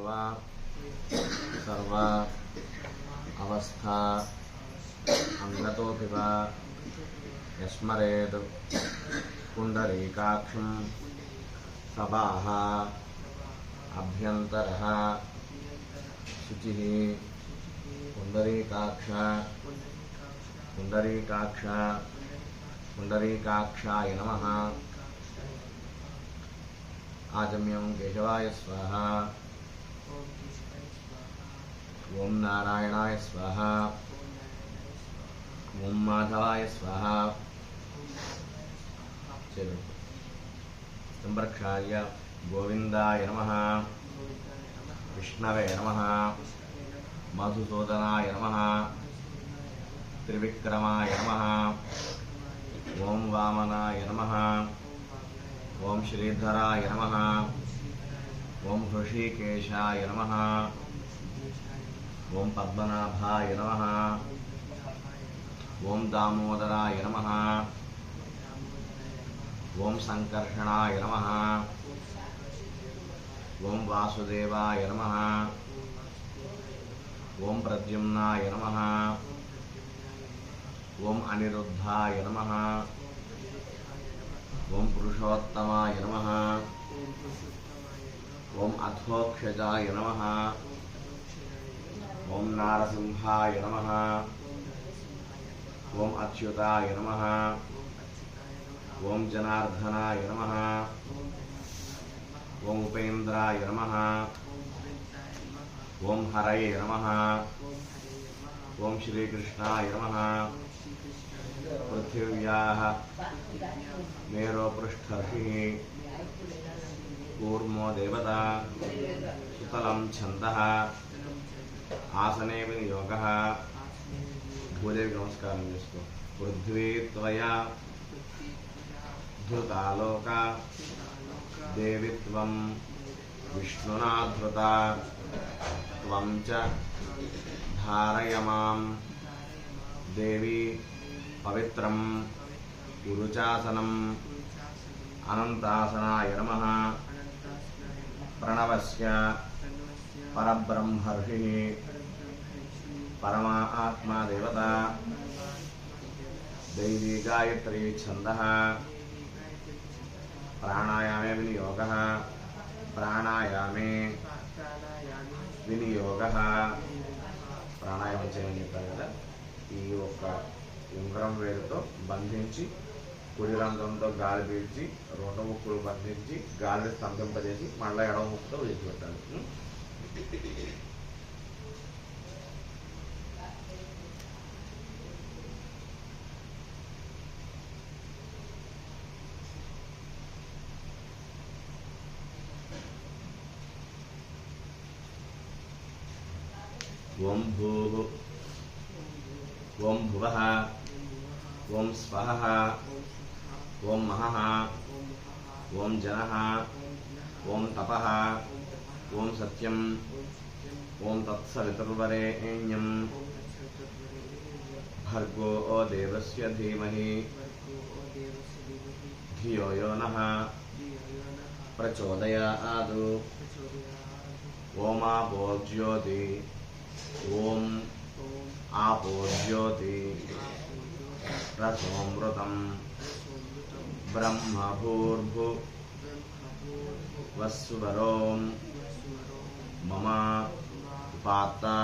सर्व अवस्था अंगतोऽपिव यस्मरेत् पुण्डरीकाक्षं सबाह अभ्यन्तरः शुचिः पुण्डरीकाक्षाय नमः। आजम्यं केशवाय स्वाहा। ओं नारायणाय स्वाहा। ओं माधवाय स्वाहा। संप्रक्षाल्य गोविंदाय नमः, विष्णवे नमः, मधुसूदनाय नमः, त्रिविक्रमाय नमः, ओं वामनाय नमः, ओं श्रीधराय नमः, ओं हृषिकेशाय नमः, ओं पद्मनाभाय नमः, ओं दामोदराय नमः, ओं संकर्षणाय नमः, ओं वासुदेवाय नमः, ओं प्रद्युम्नाय नमः, ओं अनिरुद्धाय नमः, ओं पुरुषोत्तमाय नमः, ओं अथोक्षजाय नमः, ओं नारसिंहाय नमः, ओं अच्युताय नमः, ओं जनार्दनाय नमः, ओं उपेन्द्राय नमः, ओं हरये नमः, ओं श्रीकृष्णाय नमः। पृथिव्याः मेरोपृष्ठर्षिः कूर्मो देवता सुतलं छन्दः आसने विनियोगः। भूदेवी नमस्कारं చేసుకో। पृथ्वी त्वया धृतालोका देवी त्वं विष्णुना धृता त्वं च धारयमां देवी पवित्रं गुरुचासनम्। अनंतासनाय नमः। प्रणवस्य परब्रह्मर्षिः परमा आत्मा देवता दैवी गायत्री छन्दः। प्राणायामे विनियोगः। प्राणायामे विनियोगः। ప్రాణాయామం చేయమని చెప్పారు కదా, ఈ ఒక్క ఉంగరం వేలుతో బంధించి కుడి రంధ్రంతో గాలి పీల్చి రెండు ముక్కులు బంధించి గాలిని స్తంభింపజేసి మళ్ళీ ఎడమ ముక్కుతో విడిచిపెట్టాలి. ओं भूः ओं भुवः ओं स्वः ओं महः ओं जनः ओं तपः ओं सत्यं ओं तत्सवितुर्वरेण्यं भर्गो देवस्य धीमहि धियो यो नः प्रचोदयात्। ओमापो ज्योति ओं आपो ज्योति रसोमृतं ब्रह्म भूर्भुवस्सुवरों मम उपात्ता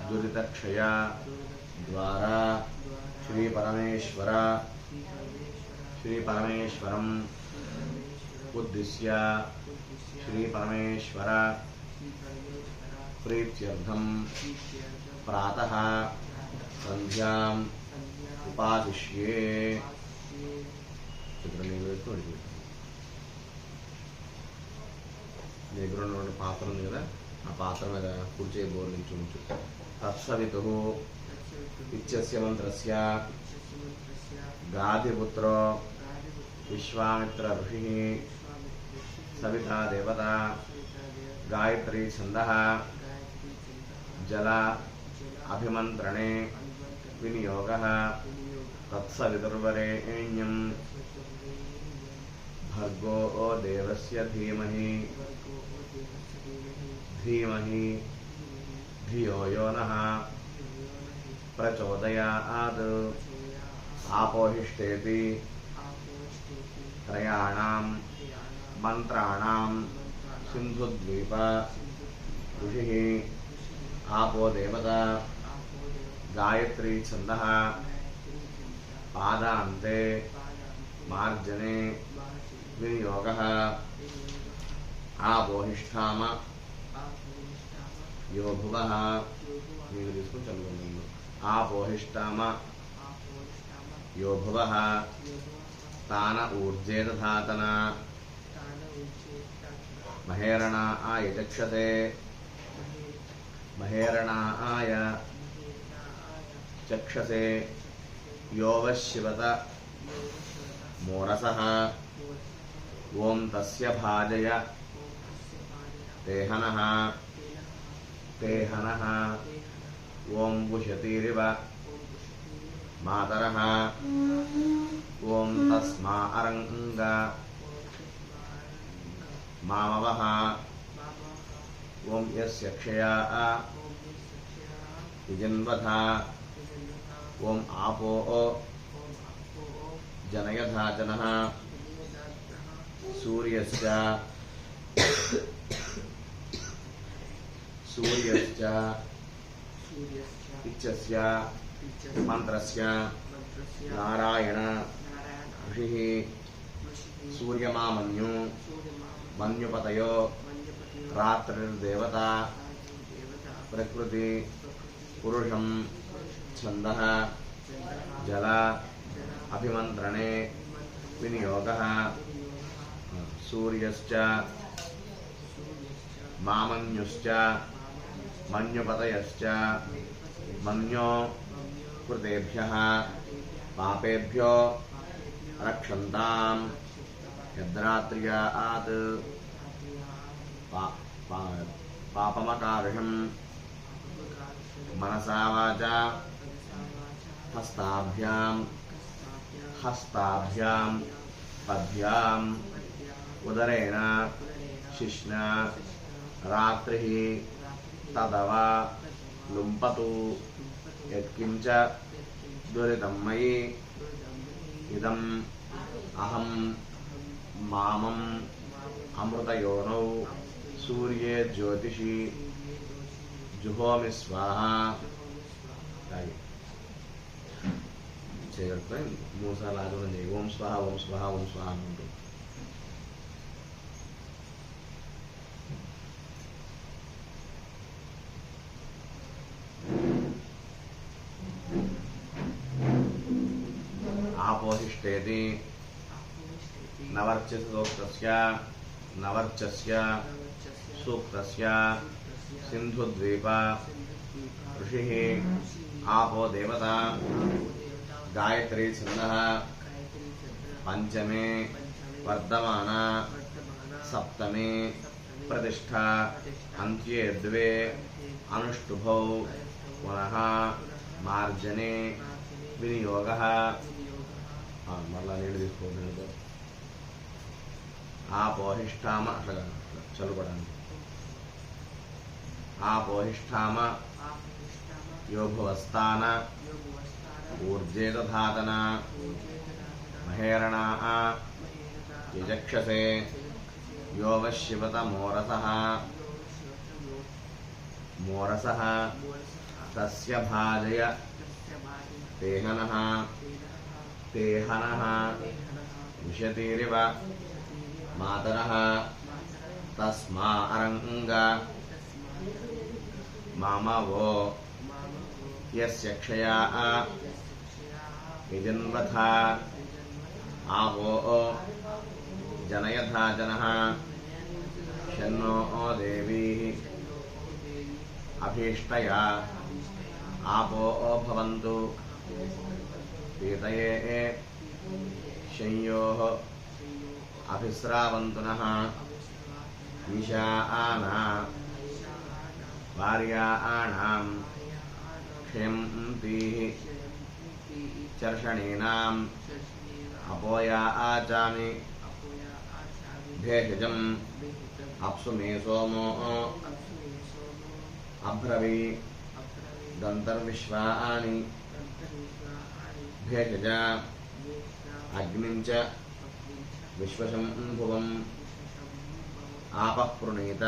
दुरितक्षय द्वारा श्री परमेश्वरं उद्दिश्य श्री परमेश्वर प्रीत्यर्थं प्रातः संध्यां उपादिश्ये। దగ్గర ఉన్న పాత్ర ఉంది కదా, ఆ పాత్ర మీద కుడి చేయి బోర్ నుంచి ఉంచు. తత్సవితుః ఇత్యస్య మంత్రస్య గాధిపుత్రో విశ్వామిత్ర ఋషిః सविता देवता गायत्री छंदः जल अभिमंत्रणे विनियोगः तत्सवितुर्वरेण्यं भर्गो देवस्य धीमहि धीमहि धियो यो नः प्रचोदयात् आपोहिष्ठेति त्रयाणां मंत्राणां सिन्धुद्वीप ऋषिः आपो देवता गायत्री छन्दः पादान्ते मार्जने विनियोगः आपोहिष्ठाम यो भुवः आपोहिष्ठाम यो भुवः तान ऊर्जे दधातन महेरणा आय चक्षसे महेरणा आय चक्षसे यो वशिवत मोरसः ओं तस्य भाजय तेहनः तेहनः ओं उशतीरिव मातरः ओं तस्मा अरंग मामवः ओं यस्य क्षया यजन्वथा ओं आपो जनयथा जनः सूर्यस्य इच्छस्य मंत्रस्य नारायण ऋषिः सूर्यमामन्यु मन्युपतयो रात्रिर्देवता प्रकृति पुरुषं छन्दः जल अभिमंत्रणे विनियोगः सूर्यश्च मामन्युश्च मन्युपतयश्च मन्यो कृतेभ्यः पापेभ्यो रक्षन्तां यद्रात्र्यात् पापमकार्षं मनसा वाचा हस्ताभ्यां पद्भ्याम् उदरेण शिश्ना रात्रिः तदव लुम्पतु यत्किंच दुरितं मयि इदम् अहं मामम् अमृतयोनौ सूर्ये ज्योतिषि जुहोमि स्वाहा मूसालागुन ओम स्वाहा ओम स्वाहा ओम स्वाहा आपोहिष्ठेति नवर्चस्य सूक्तस्य सिन्धुद्वीप ऋषिः आपो देवता गायत्री छन्दः पंचमे वर्धमान सप्तमे प्रतिष्ठा अन्त्ये द्वे अनुष्टुभौ पुनः मार्जने विनियोगः मल्ला नीళ్ళు తీసుకోండి आपोहिष्ठाम अट्లా చదువుకోవడానికి आपोहिष्ठाम यो भुवस्थान ऊर्जे दधातन महेरणा यजक्षसे यो वशिवत मोरसः तस्य भाजय तेहनः विशतीरिव मातरः तस्मा अरंग मामवो यस्य क्षया यजन्वथा आवो जनयथा जनः शन्नो देवी अभीष्टया आपो भवन्तु पीतये शंयोः अभिस्रावन्तु नः ईशाना भार्याणां क्षेमन्तीः चर्षणीनाम् अपोया आचामि भेषजम् अप्सु मे सोमो अब्रवी गंधर्विश्वानि भेषज अग्निं च विश्वशंभुवम् आपः प्रणीत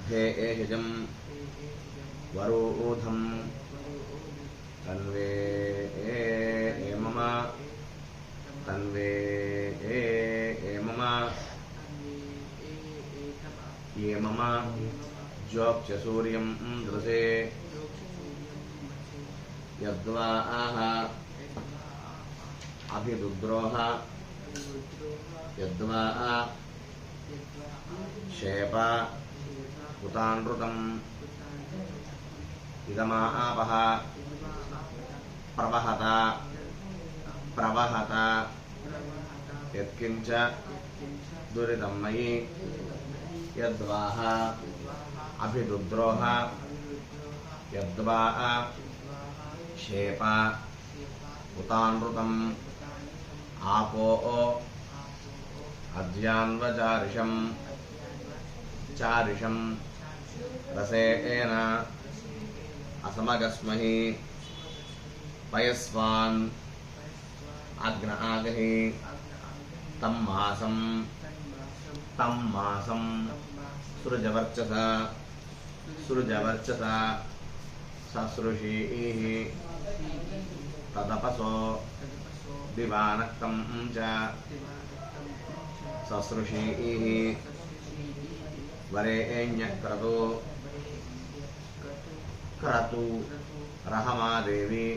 भेषजं वरोधं तन्वे मम ये मम ज्योक्ष्य सूर्यं दृशे यद्वाह अभिदुद्रोह यद्वा शेप उतानृतम् इदमापः प्रवहत प्रवहत यत्किंच दुरितं मयि यद्वाह अभिदुद्रोह यद्वा शेप उतानृतम् आपो अद्यान्वचारिषं चारिषं रसेन असमगस्महि पयस्वान् अग्नआगहि तं मासं सृजवर्चसा ससृषीः तदपसो दिवानक्तं च ससृषीः वरेण्यक्रतु क्रतु रहमादेवी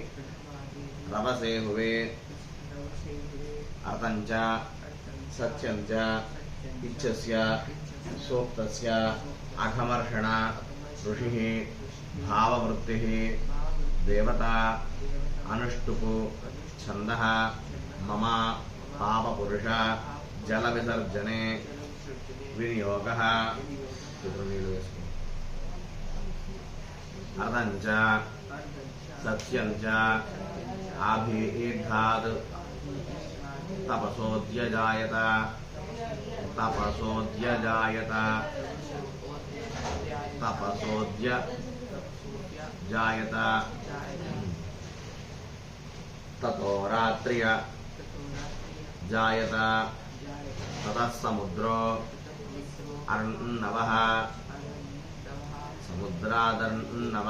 रवसे हुवे अर्थञ्च सत्यञ्च इच्छस्य सोक्तस्य अघमर्षण ऋषिः भाववृत्तिः देवता अनुष्टुपु छन्दः मम पापपुरुष जलविसर्जने विनियोगः अर्धञ्च सत्यञ्च आभिर्घात् तपसोऽध्यजायत ततो रात्र्य जायत ततः समुद्रो अर्णवः समुद्रादर्णव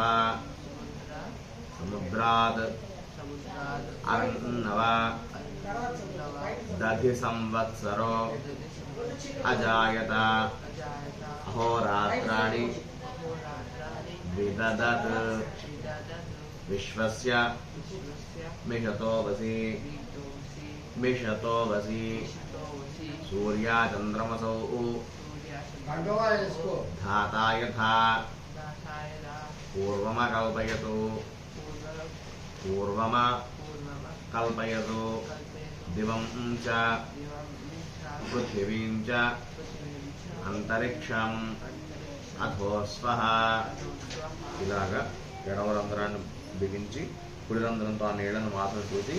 समुद्राद् अर्णव दधि संवत्सरो अजायत अहोरात्राणि विददत् विश्वस्य मिषतो वसि सूर्याचन्द्रमसौ धाता यथा पूर्वमकल्पयतु दिवं च पृथिवीं च अंतरिक्षम् अथो स्वः ఇలాగా ఎడమ రంధ్రాన్ని బిగించి కుడి రంధ్రంతో ఆ నీళ్లను వాసన చూసి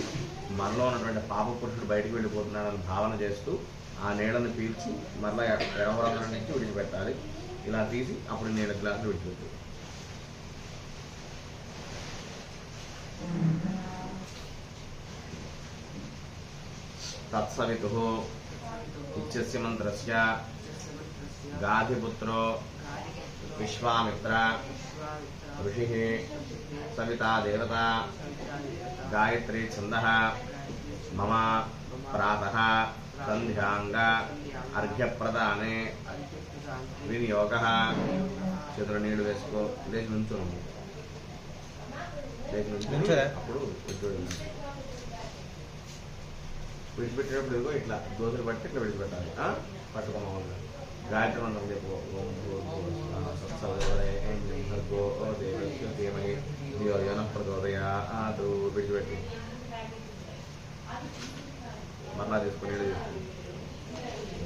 మనలో ఉన్నటువంటి పాప పురుషుడు బయటికి వెళ్ళిపోతున్నాడని భావన చేస్తూ ఆ నీళ్లను పీల్చి మరలా ఎడమ రంధ్రం నుంచి విడిచిపెట్టాలి. ఇలా తీసి అప్పుడు నీళ్ళ గ్లాసులు విడిచిపెట్టాలి. तत्सवितुः इत्यस्य मंत्रस्य गाधिपुत्रो विश्वामित्र ऋषिः सविता देवता गायत्री छन्दः मम प्रातः संध्याङ्ग अर्घ्यप्रदाने विनियोगः. చేతుల నీళ్లు వేసుకో, లేచి నుంచోండి, అప్పుడు విడిచిపెట్టేటప్పుడు ఇదిగో ఇట్లా దోశలు పట్టి ఇట్లా విడిచిపెట్టాలి. పట్టుకోమని గాయత్రి మంత్రం చెప్పు. ఓం భర్గో దేవస్య ధీమహి ధియో యనః ప్రచోదయాత్. విడిచిపెట్టి మరలా తీసుకుని నీళ్ళు తీసుకుని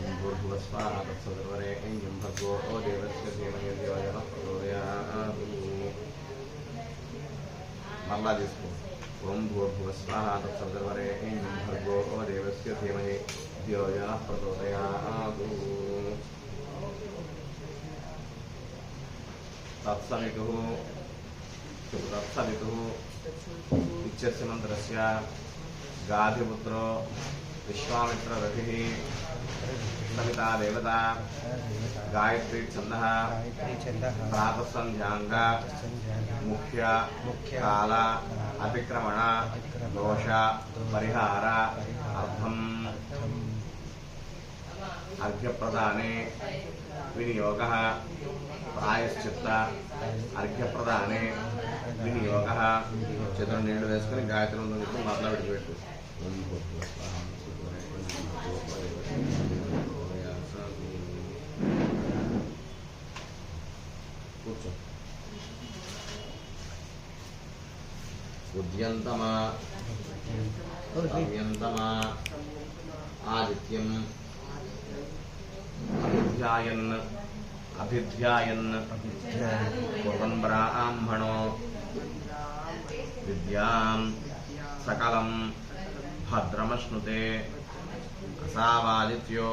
ఓం భూర్భువస్వాహ తత్సవితుర్వరేణ్యం భర్గో దేవస్య ధీమహి ధియో యనః ప్రచోదయాత్. మరలా తీసుకో. ఓం భూర్భువస్వాహ తత్సవితుర్వరేణ్యం భర్గో దేవస్య ధీమహి ధియో యనః ప్రచోదయాత్. तत्सवितुः इत्यस्य मन्त्रस्य गाधिपुत्रो विश्वामित्ररथिः सविता देवता गायत्री छन्दः प्रातःसन्ध्याङ्ग मुख्य काल अतिक्रमण दोष परिहार अर्थम् अर्घ्यप्रदाने विनियोगः प्रायश्चित्त अर्घ्यप्रदाने विनियोगः చేతులు నీళ్లు వేసుకొని గాయత్రి మంత్రం చెప్పి మరలా విడిచిపెట్టు. కూర్చో. ఉద్యంతమా అవ్యంతమా ఆదిత్యం అభిధ్యాయన్ కుర్వన్ బ్రాహ్మణో విద్యాం సకలం భద్రమశ్నుతే అసావాదిత్యో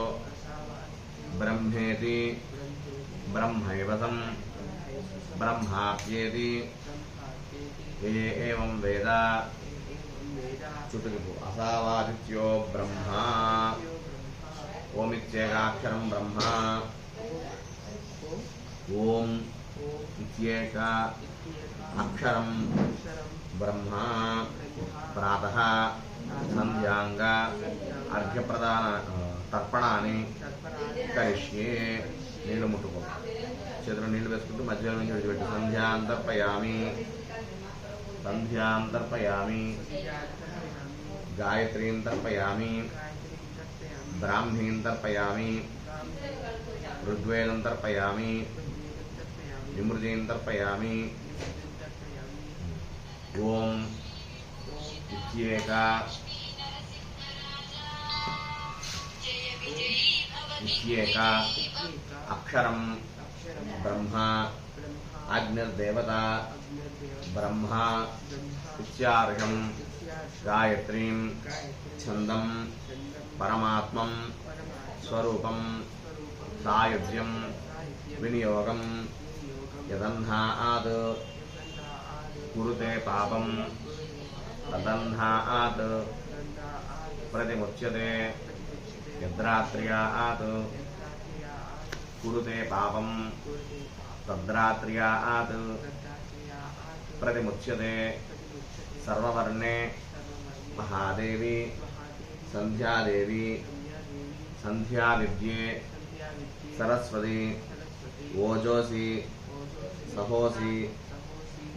బ్రహ్మేతి బ్రహ్మైవతం బ్రహ్మాప్యేతి ఏవం వేద. చుట్టుకు అసావాదిత్యో బ్రహ్మ ఓమిత్యేకాక్షరం బ్రహ్మ ఓం ఇత్యేక అక్షరం బ్రహ్మ ప్రాతః సంధ్యాంగ అర్ఘ్యప్రదాన తర్పణాన్ని కరిష్యే. నీళ్లు ముట్టుకో. చేతులు నీళ్లు వేసుకుంటూ మధ్యలో నుంచి విడిచిపెట్టు. సంధ్యాం తర్పయామి గాయత్రీం తర్పయామి బ్రాహ్మీం తర్పయామి ఋగ్వేదం తర్పయామి విమృతిం తర్పయామి. ఓం ఇత్యేక అక్షరం బ్రహ్మ అగ్నిర్దేవత బ్రహ్మ ఇత్యార్హం గాయత్రీం ఛందం పరమాత్మం స్వరూపం సాయుధ్యం వినియోగం యదన్హాత్ కురుతే పాపం తదన్హాత్ ప్రతిముచ్యతే యద్రాత్ర్యాత్ కురుతే పాపం తద్రాత్ర్యాత్ ప్రతిముచ్యతే. సర్వవర్ణే మహాదేవి సంధ్యాదేవి సంధ్యావిద్యే సరస్వతి ఓజోసి సహోసి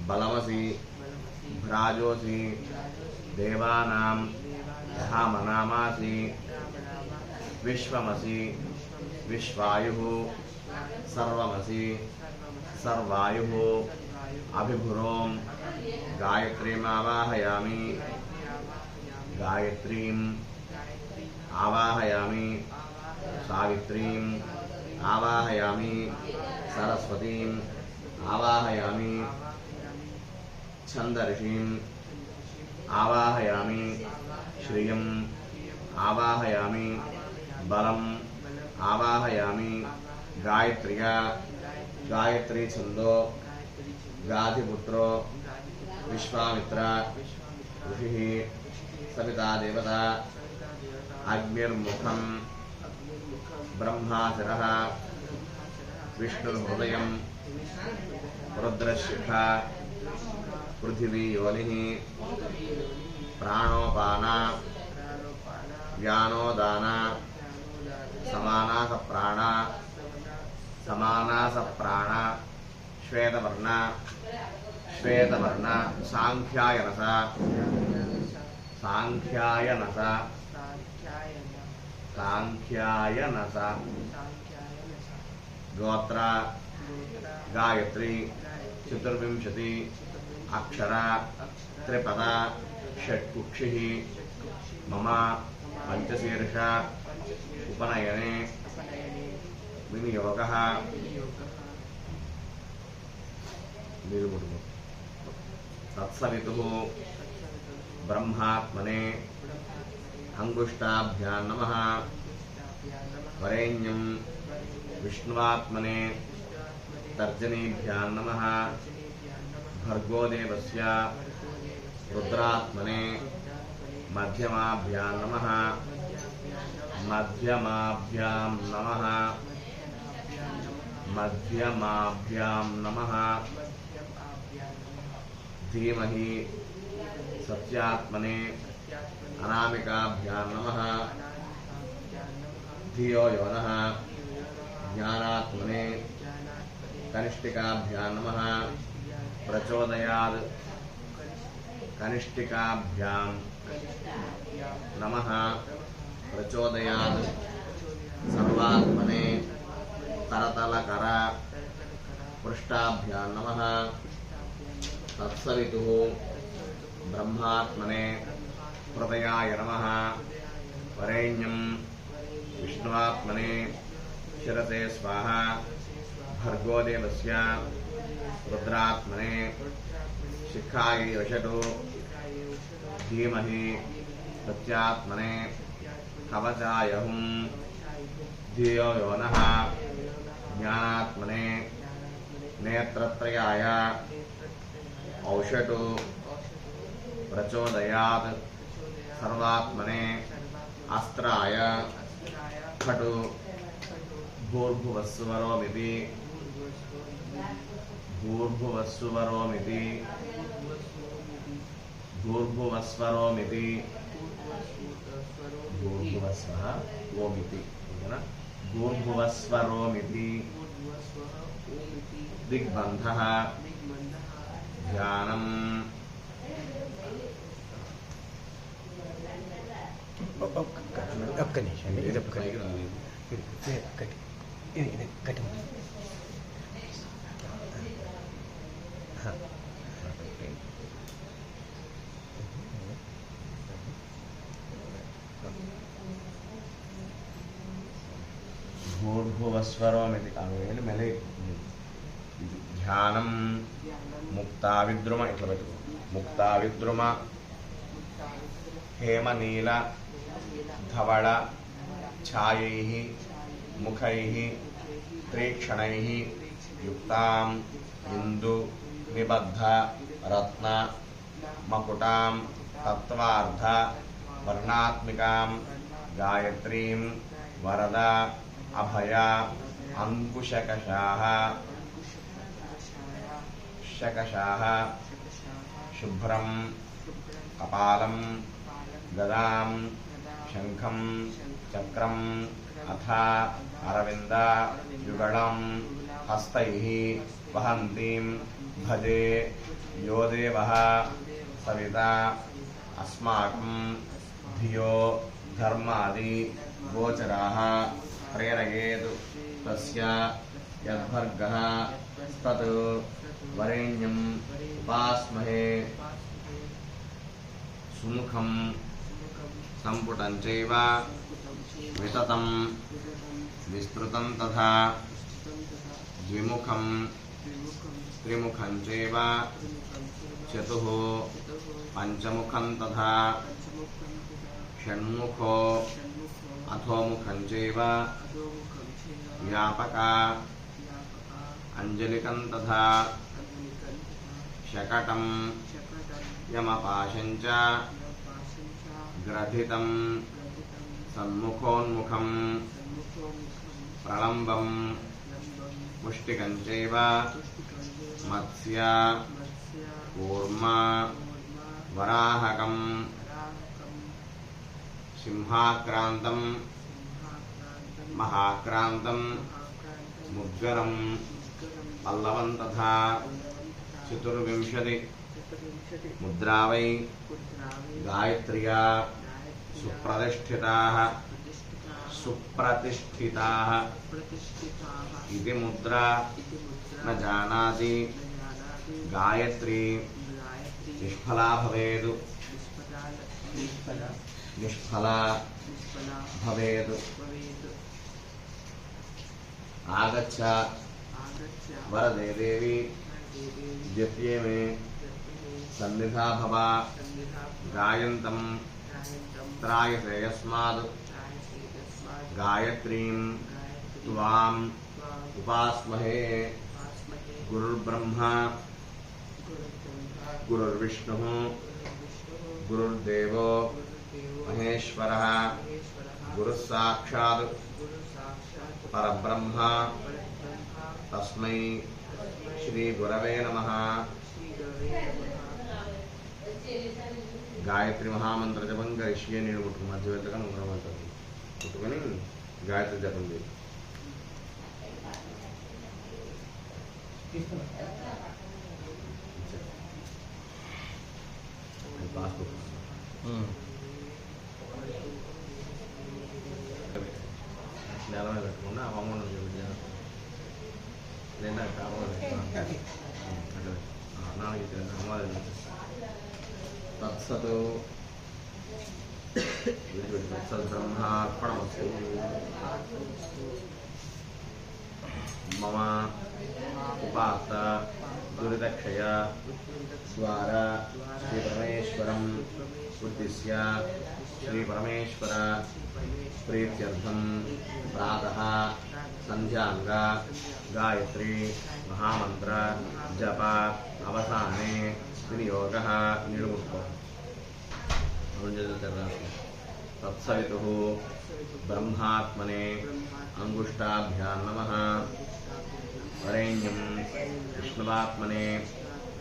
బలమసి భ్రాజోసి దేవానాం ధామనామాసి విశ్వమసి విశ్వాయుః సర్వమసి సర్వాయుః అభిభురోం గాయత్రీమావాహయామి గాయత్రీం ఆవాహయామి సావిత్రీం ఆవాహయామి సరస్వతీం ఆవాహయామి ఛందర్షిం ఆవాహయామి శ్రియం ఆవాహయామి బలం ఆవాహయామి. గాయత్ర్యా గాయత్రీ ఛందో గాధిపుత్రో విశ్వామిత్ర ఋషిః సవితా దేవత అగ్నిర్ముఖం బ్రహ్మాశిరః విష్ణుర్హృదయం రుద్రశిఖ పృథివీ యోనిః ప్రాణోపాన వ్యానోదాన సమానాస ప్రాణ శ్వేతవర్ణ సాంఖ్యాయనస గోత్ర గాయత్రి చతుర్వింశతి అక్షర త్రిపద షట్కుక్షి మమ పంచశీర్ష ఉపనయనే వినియోగ. తత్సవితుః బ్రహ్మాత్మనే అంగుష్టాభ్యాం నమః. వరేణ్యం విష్ణువాత్మనే तर्जनीभ्यां नमः भर्गोदेवस्य रुद्रात्मने मध्यमाभ्यां नमः मध्यमाभ्यां नमः मध्यमाभ्यां नमः धीमहि सत्यात्मने अनामिकाभ्यां नमः धियो यो नः ज्ञानात्मने कनिष्ठिकाभ्यां नमः प्रचोदयात् कनिष्ठिकाभ्यां नमः प्रचोदयात् सर्वात्मने करतलकर पृष्ठाभ्यां नमः तत्सवितुः ब्रह्मात्मने हृदयाय नमः वरेण्यं विष्णुवात्मने शिरसे स्वाहा भर्गोदेवस्य रुद्रात्मने शिखायै वषटु धीमहि सत्यात्मने कवचाय हुं धियो यो नः ज्ञानात्मने नेत्रत्रयाय औषटु प्रचोदयात् सर्वात्मने अस्त्राय खटु भूर्भुवस्सुवरोमिति भूर्भुवस्सुवरोमिति भूर्भुवस्वरोमिति भूर्भुवस्वः ओमिति भूर्भुवस्वरोमिति दिग्बन्धः ध्यानम् ఒక్క నిమిషం ఇది కట్టి भूर्भुवस्वरोमिति मेले ध्यानं मुक्ताविद्रुम इट्ला पेट्टुको मुक्ताविद्रुम हेमनील धवल छायैः मुखैः तीक्ष्णैः युक्ताम् इंदु निबद्ध रत्न मकुटां तत्वार्ध वर्णात्मिकां गायत्रीं वरद अभय अंकुशकशाः शकशाः शुभ्रं कपालं गदां शंखं चक्रं अथ अरविंद युगलं हस्तैः वहन्तीं भजे यो देवः सविता अस्माकं धियो धर्मादि गोचराः प्रेरयेत् तस्य यद्भर्गः तत् वरेण्यम् उपास्महे सुमुखं सम्पुटं चैव विततं विस्तृतं तथा द्विमुखं त्रिमुखं चैव चतुः पंचमुखं तथा षण्मुखो अथोमुखं चैव व्यापक अंजलिकं तथा शकटं यमपाशं च ग्रथितं सन्मुखोन्मुखं प्रलम्बं मुष्टिकं चैव मत्स्य कूर्म वराहकं सिंहाक्रांतं महाक्रांतं मुद्गरं पल्लवं तथा चतुर्विंशति मुद्रा वै गायत्र्या सुप्रतिष्ठिताः इति मुद्रा न जानाति गायत्री निष्फला भवेत् निष्फला भवेत् आगच्छ वरदे देवी जप्ये मे सन्निधा भव गायन्तं त्रायसे यस्मात् गायत्रीं त्वाम् उपास्महे गुरुर्ब्रह्मा गुरुर्विष्णुः गुरुर्देवो महेश्वरः गुरुः साक्षात् परब्रह्म तस्मै श्री गुरवे नमः। गायत्री महामंत्र जपं करिष्ये నేను మధ్యవర్తిగా ఉంగరం అంటారు పుట్టుకొని గాయత్రి జపం చేయి పాస్బుక్ నెల మీద పెట్టుకున్నా అమౌంట్ లేదా కావాలి నాలుగు అమ్మాయి तत्सत् तत्सद्ब्रह्मार्पणमस्तु। मम उपात दुरितक्षय द्वारा श्रीपरमेश्वरम् उद्दिश्य श्रीपरमेश्वर प्रीत्यर्थं प्रातः संध्यांग गायत्री महामंत्र जप अवसाने विनियोगः निर्मुक्तो। तत्सवितुः ब्रह्मात्मने अंगुष्ठाभ्यां नमः। वरेण्यं विष्णुवात्मने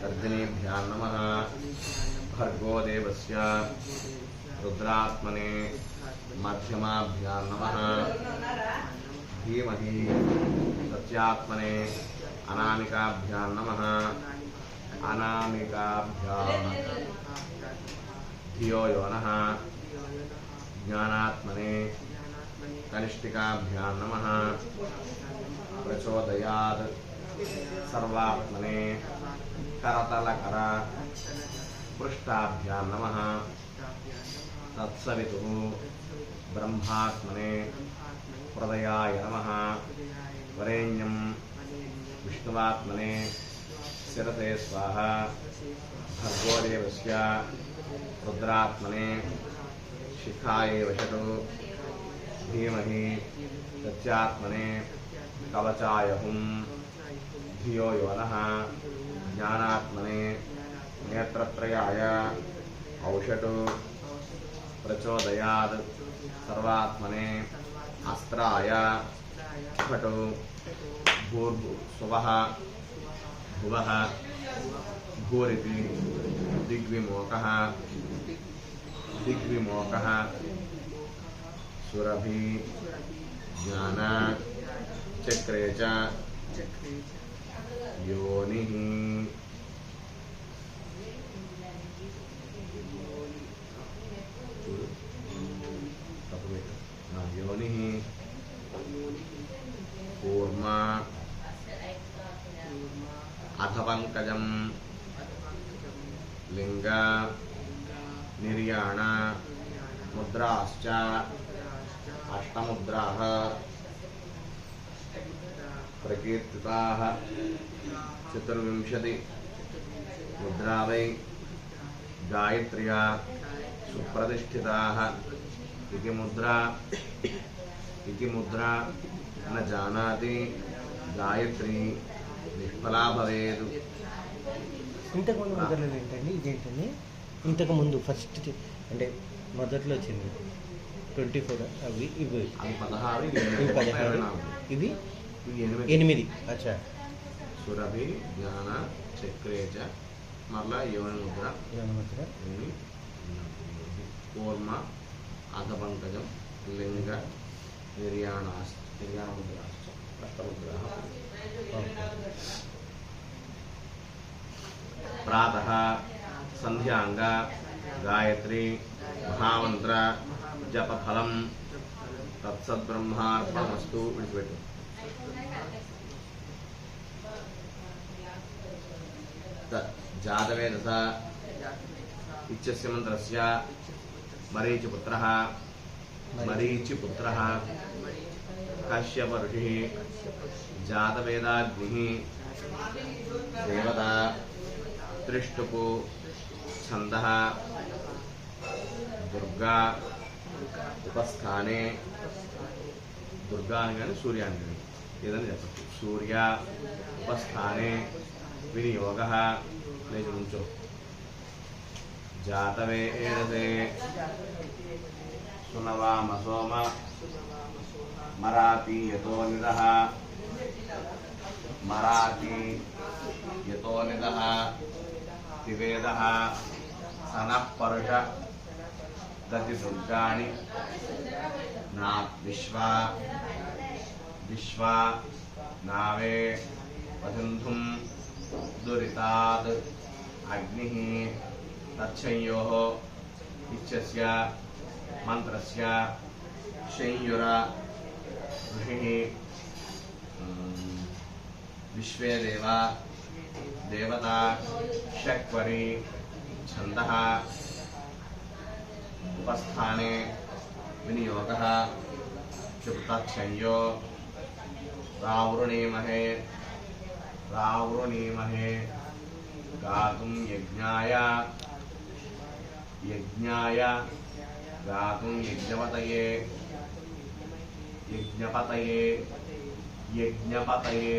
तर्जनीभ्यां नमः। भर्गो देवस्य रुद्रात्मने मध्यमाभ्यां नमः। धीमहि सत्यात्मने अनामिकाभ्यां नमः। अनामिकाभ्यां धियो यो नः। ज्ञानात्मने कनिष्ठिकाभ्यां नमः। प्रचोदयात् सर्वात्मने करतलकर पृष्ठाभ्यां नमः। तत्सवितुः ब्रह्मात्मने प्रदयाय नमः। वरेण्यं विष्णुवात्मने शिरते स्वाहा। भर्गोदेवस्य रुद्रात्मने शिखाये वशतु। धीमहि सत्यात्मने कवचाय हुं। धियो यो नः। ज्ञानात्मने नेत्रत्रयाय औषटु। प्रचोदयात् सर्वात्मने अस्त्राय फटु। भूर्भुवः भुवः भूरिति दिग्विमोकः दिग्विमोकः सुरभि ज्ञान चक्रे च योनिः। योनिः कूर्मा अधपङ्कजं लिंग निर्याण मुद्राश्च अष्टमुद्राः प्रकीर्तिताः। चतुर्विंशति मुद्रा वै गायत्र्या सुप्रतिष्ठिताः। इति मुद्रा न जानाति गायत्री निष्फला भवेत्। ఇంతకు ముందు మొదలలేదు ఏంటండి ఇదేంటండి ఇంతకు ముందు ఫస్ట్ అంటే మొదట్లో వచ్చింది 24 అవి ఇవి 16 ఇవి 8 అచ్చా సురభి జ్ఞాన చక్రే చ మరలా యోని ముద్ర కూర్మ అధపంకజం లింగ నిర్యాణ ముద్రాశ్చ అష్టముద్రాः। प्रातः संध्यांग गायत्री महामंत्र जपफलम तत्सद्ब्रह्मार्पणमस्तु। विडिपेट्टु जातवेदस इत्यस्य मंत्रस्य मरीचिपुत्रः कश्यप ऋषिः जातवेदाग्निः देवता त्रिष्टुपु छंदः दुर्गा उपस्थाने दुर्गा सूर्या सूर्य उपस्थाने विनियोगः लेजुंचो जातवेदसे सुनवामसोम मराती यतोनिदः मराती यतोनिदः तिवेदः सनः परुष दतिदुर्गाणि ना विश्वा विश्वा नावे वसिन्धुं दुरितात् अग्निः तच्छंयोः इच्छस्य मंत्रस्य शंयुर ऋषिः विश्वे देवा देवता शक्वरी छन्दः उपस्थाने विनियोगः तच्छंयो रावृणीमहे गातुं यज्ञाय गातुं यज्ञपतये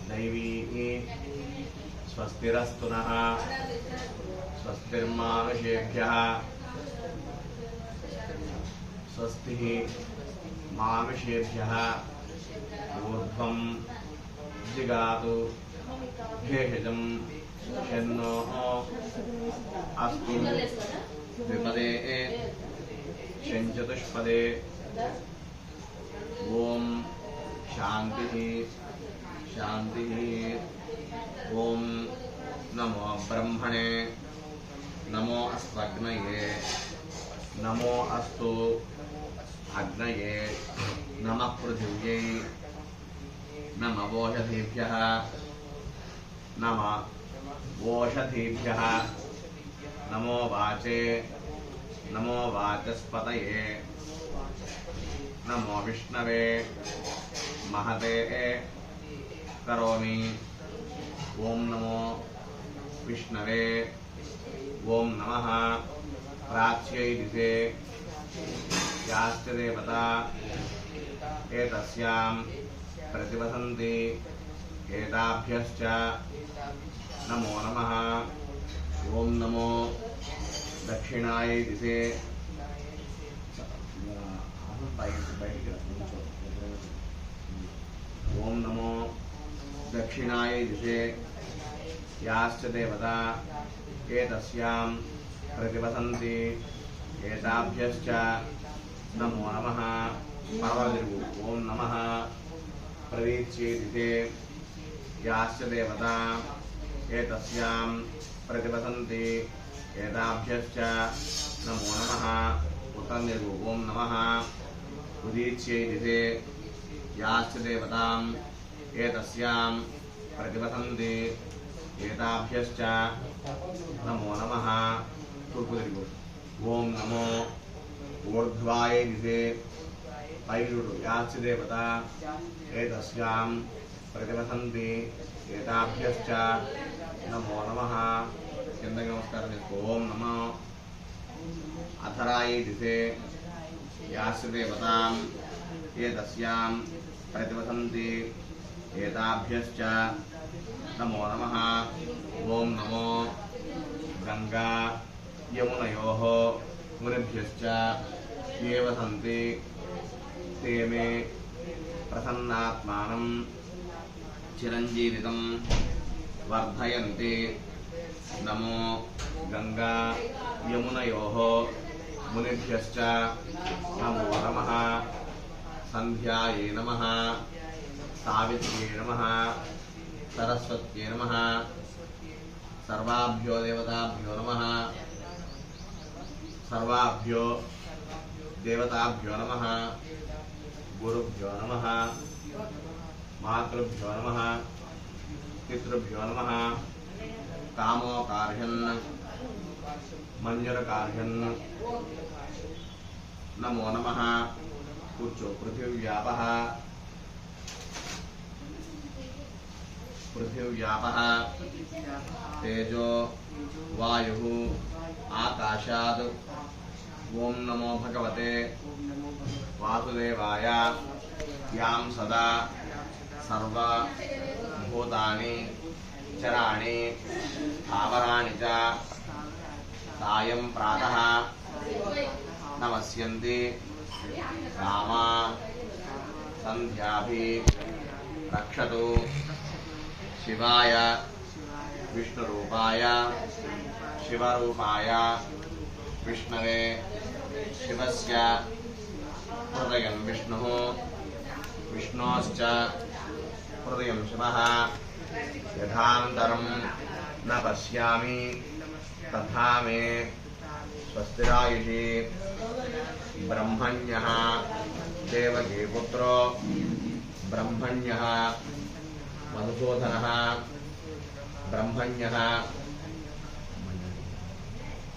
दैवी स्वस्तिरस्तु नः स्वस्तिर्मानुषेभ्यः स्वस्तिः मानुषेभ्यः ऊर्ध्वं जिगातु भेषजं शन्नो अस्तु द्विपदे शञ्चतुष्पदे ओम शांतिः शांतिः ओम नमो ब्रह्मणे नमो अस्त्वग्नये नमो अस्तु अग्नये नमः पृथिव्यै नमः ओषधीभ्यः नमः ओषधीभ्यः नमो वाचे नमो वाचस्पतये नमो विष्णवे महते करोमि ओम नमो विष्णवे ओम नमः प्राच्यै दिशे याश्च देवता एतस्यां प्रतिवसन्ति एताभ्यश्च नमो नमः ओम नमो दक्षिणायै दिशे ओम नमो दक्षिणायै दिशे याश्च देवता एतस्यां प्रतिवसन्ति एताभ्यश्च नमो नमः ओम नमः प्रवीच्यै दिशे याश्च देवता एतस्यां प्रतिवसन्ति एताभ्यश्च नमो नमः उत्तरनिर्गु ओम नमः उदीच्यै दिशे याश्च देवतां एतस्यां प्रतिवसन्ति एताभ्यश्च नमो नमः तूर्पुदिरिगु ओम नमो ऊर्ध्वायै दिशे पैलुडु याश्च देवता एतस्यां प्रतिवसन्ति एताभ्यश्च नमो नमः किंदకి नमस्कारं చేసుకో ओम नमो अथरायै दिशे याश्च देवतां एतस्यां प्रतिवसन्ति एताभ्यश्च नमो नमः ओम नमो गंगा यमुनयोः मुनिभ्यश्च ये वसन्ति ते मे प्रसन्नात्मानं चिरञ्जीवितं वर्धयन्ति नमो गंगा यमुनयोः मुनिभ्यश्च नमो नमः संध्यायै नमः सावित्र्यै नमः सरस्वत्यै नमः सर्वाभ्यो देवताभ्यो नमः सर्वाभ्यो देवताभ्यो नमः गुरुभ्यो नमः मातृभ्यो नमः पितृभ्यो नमः कामोकार्यन् मंजरकार्यन् नमो नमः कुर्चो पृथिव्यापः तेजो वायुः आकाशात् ओम नमो भगवते वासुदेवाय यां सदा सर्वभूतानि चराणि स्थावराणि च सायं प्रातः नमस्यन्ति रामा सन्ध्याभिः रक्षतु शिवाय विष्णुरूपाय शिवरूपाय विष्णवे शिवस्य हृदयं विष्णुः विष्णोश्च हृदयं शिवः यथान्तरं न पश्यामि तथा मे स्वस्तिरायुषि ब्रह्मण्यः देवकीपुत्रो ब्रह्मण्यः मधुसूदनः ब्रह्मण्यः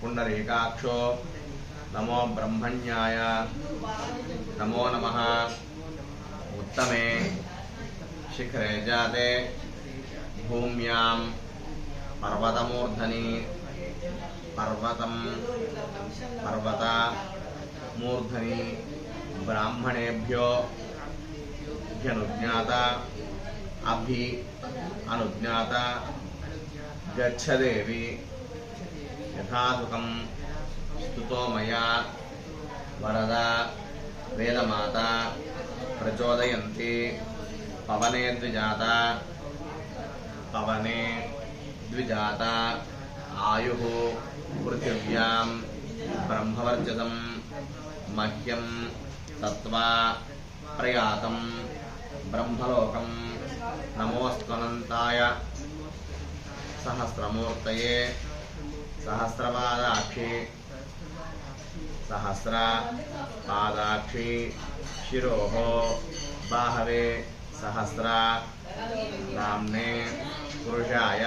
पुण्डरीकाक्षो नमो ब्रह्मण्याय नमो नमः उत्तमे शिखरे जाते भूम्यां पर्वतमूर्धनि पर्वतमूर्धनि ब्राह्मणेभ्यो ह्यनुज्ञाता अनुज्ञाता गच्छ देवी यथासुखं स्तुतो मया वरदा वेदमाता प्रचोदयन्ति पवने द्विजाता आयुः पृथिव्यां ब्रह्मवर्चसं मह्यं तत्त्वा प्रयातं ब्रह्मलोकं नमोऽस्त्वनन्ताय सहस्रमूर्तये सहस्रपादाक्षी शिरोः बाहवे सहस्रा नाम्ने पुरुषाय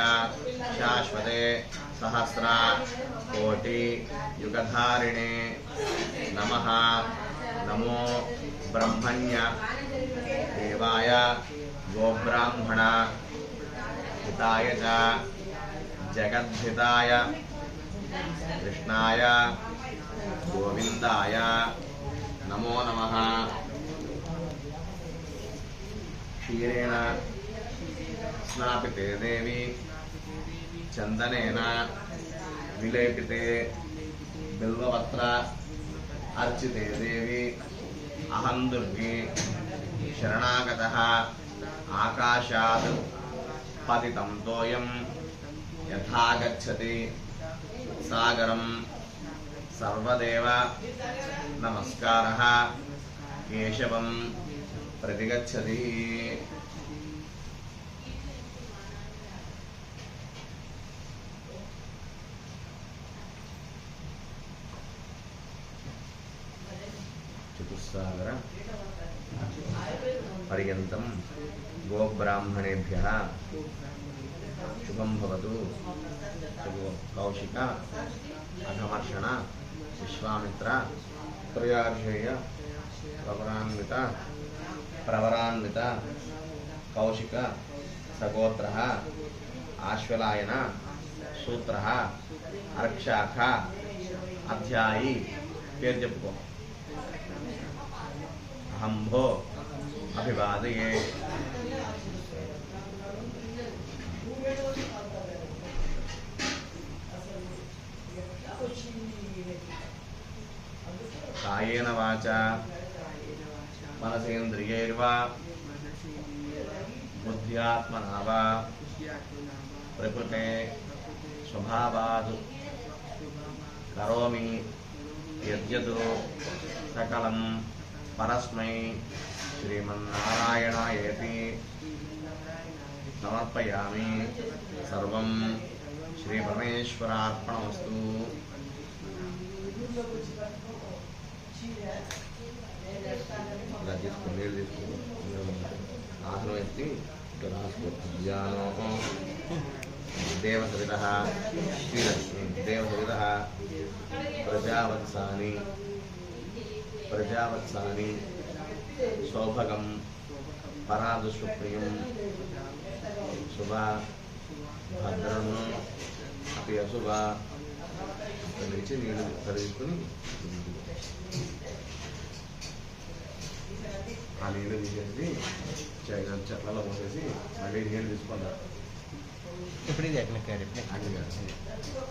शाश्वते सहस्रा कोटि युगधारिणे नमः नमो ब्रह्मण्य देवाय गोब्राह्मण हिताय च जगद्धिताय कृष्णाय गोविन्दाय नमो नमः क्षीरेण स्नापिते देवी चन्दनेन विलेपिते बिल्वपत्र अर्चिते देवी अहं दुर्गे शरणागतः आकाशात् पतितं तोयं यथा गच्छति सागरं सर्वदेव नमस्कारः केशवं प्रतिगच्छति चतुस्सागर पर्यन्तं गोब्राह्मणेभ्यः शुभं भवतु। कौशिक अघमर्षण विश्वामित्र त्रयार्षेय प्रवरान्वित कौशिक सगोत्रः आश्वलायन सूत्रः अर्क्षाख अध्यायी పేరు చెప్పుకో अहंभो अभिवादये कायेन वाचा मनसेन्द्रियैर्वा बुद्ध्यात्मना वा प्रकृते स्वभावात् करोमि यद्यत् सकलं परस्मै श्रीमन्नारायणायेति समर्पयामि। सर्वं श्रीपरमेश्वरार्पणमस्तु। आसनं एत्ति देवसवितः श्रीलक्ष्मी देवसवितः प्रजावत्सानि सौभगं परादुष्प्रियं शुभ भद्रं अपि अशुभ నుంచి నీళ్ళు కలుపుకొని ఆ నీళ్ళు తీసేసి చెట్లలో పోసేసి మళ్ళీ నీళ్ళు తీసుకుంటారు. ఇప్పుడు ఇది అగ్నికార్యం. అగ్నికార్యం.